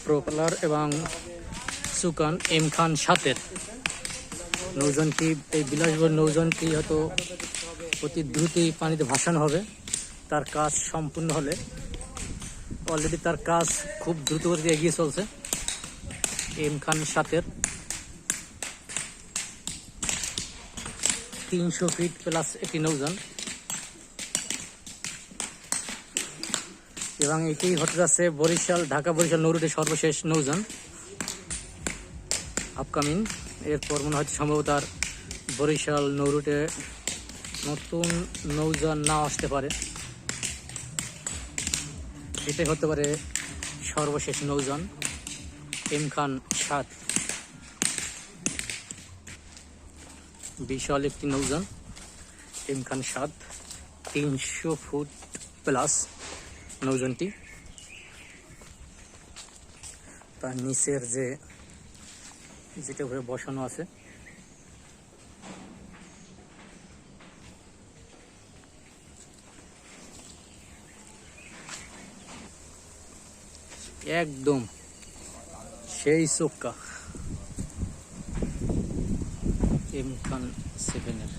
Propeller এবং সুকান M খান 7-এর নৌযানটি, এই বিলাসবহুল নৌযানটি হয়তো অতি দ্রুতই পানিতে ভাসানো হবে। তার কাজ সম্পূর্ণ হলে, অলরেডি তার কাজ খুব দ্রুত গতিতে এগিয়ে চলছে। এম খান 7-এর 300 ফিট প্লাস একটি নৌযান, এবং এটি হতে যাচ্ছে ঢাকা বরিশাল নৌরুটের সর্বশেষ নৌযান আপকামিং। এরপর মনে হচ্ছে সম্ভবত আর বরিশাল নৌরুটে নতুন নৌযান না আসতে পারে। এটাই হতে পারে সর্বশেষ নৌযান এম খান 7। বিশাল একটি নৌযান এম খান 7, 300 ফুট প্লাস নৌযানটি। তার নিচের যেটা উপরে বসানো আছে, একদম সেই চোক্কা এম খান 7-এর।